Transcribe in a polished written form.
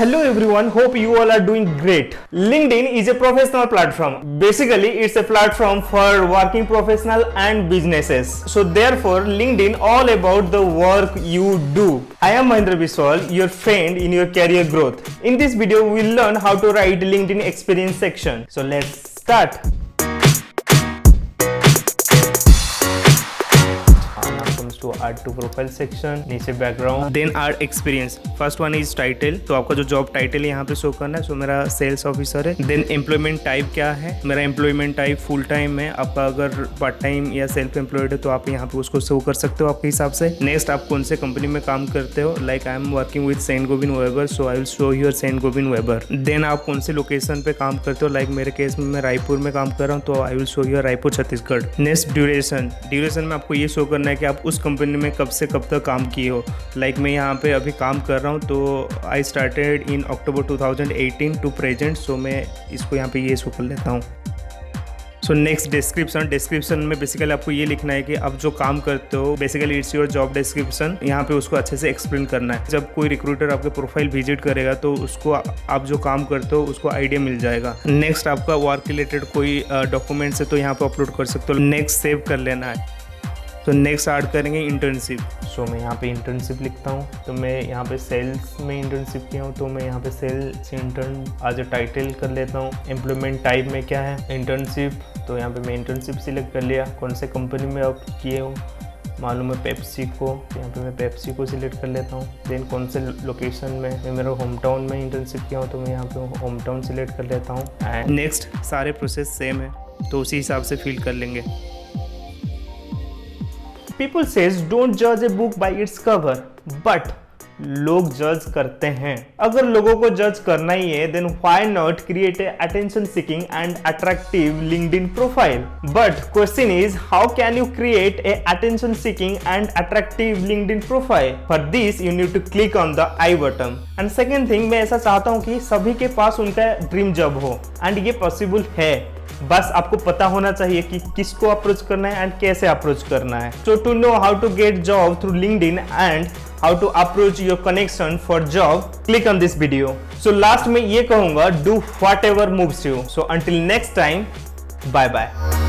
Hello everyone, hope you all are doing great. LinkedIn is a professional platform. Basically, it's a platform for working professional and businesses. So therefore, LinkedIn all about the work you do. I am Mahendra Biswal, your friend in your career growth. In this video, we'll learn how to write LinkedIn experience section. So let's start. To add to profile section, नीचे background, then our experience. First one is title. तो आपका जो job title यहाँ पे show करना है, सो मेरा sales officer है. Then employment type क्या है, मेरा employment type full time है. आपका अगर पार्ट टाइम या सेल्फ एम्प्लॉयड है तो आप यहाँ पे उसको शो कर सकते हो आपके हिसाब से. नेक्स्ट, आप कौन से कंपनी में काम करते हो. Like I am working with Saint Gobain Weber, so I will show your Saint Gobain Weber. Then आप कौन से लोकेशन पे काम करते हो. लाइक मेरे केस में मैं रायपुर में काम कर रहा हूँ, तो आई will show your Raipur Chhattisgarh. Next, duration में आपको ये शो करना है कि आप उस कंपनी में कब से कब तक काम किए हो. लाइक मैं यहाँ पे अभी काम कर रहा हूँ, तो I started in October 2018 to present. So मैं इसको यहाँ पे ये शो कर लेता हूँ. सो नेक्स्ट, डिस्क्रिप्शन में बेसिकली आपको ये लिखना है कि आप जो काम करते हो, basically it's your job description. यहाँ पे उसको अच्छे से एक्सप्लेन करना है. जब कोई रिक्रूटर आपके प्रोफाइल विजिट करेगा तो उसको आप जो काम करते हो उसको आइडिया मिल जाएगा. नेक्स्ट, आपका वर्क रिलेटेड कोई डॉक्यूमेंट्स है तो यहाँ पे अपलोड कर सकते हो. नेक्स्ट, सेव कर लेना है. तो नेक्स्ट ऐड करेंगे इंटर्नशिप. सो मैं यहाँ पे इंटर्नशिप लिखता हूँ. तो मैं यहाँ पे सेल्स में इंटर्नशिप किया हूँ, तो मैं यहाँ पे सेल्स इंटर्न आज टाइटल कर लेता हूँ. एम्प्लॉयमेंट टाइप में क्या है, इंटर्नशिप. तो यहाँ पे मैं इंटर्नशिप सिलेक्ट कर लिया. कौन से कंपनी में आप किए हो, मालूम है पेप्सी को, तो यहाँ पे मैं पेप्सी को सिलेक्ट कर लेता हूँ. देन कौन से लोकेशन में, मैं मेरा होम टाउन में इंटर्नशिप किया हूँ, तो मैं यहाँ पे होम टाउन सिलेक्ट कर लेता हूँ. एंड नेक्स्ट, सारे प्रोसेस सेम है तो उसी हिसाब से फिल कर लेंगे. People says don't judge a book by its cover, but लोग जज करते हैं. अगर लोगों को जज करना ही है, then why not create a attention seeking and attractive LinkedIn profile? But question is, how can you create a attention seeking and attractive LinkedIn profile? For this you need to click on the I button. And second thing, मैं ऐसा चाहता हूँ कि सभी के पास उनका dream job हो, and ये पॉसिबल है. बस आपको पता होना चाहिए कि किसको अप्रोच करना है एंड कैसे अप्रोच करना है. So to know how to get job through LinkedIn and how to approach your connection for job, click on this video. So last में ये कहूंगा, do whatever moves you. So until next time, bye bye.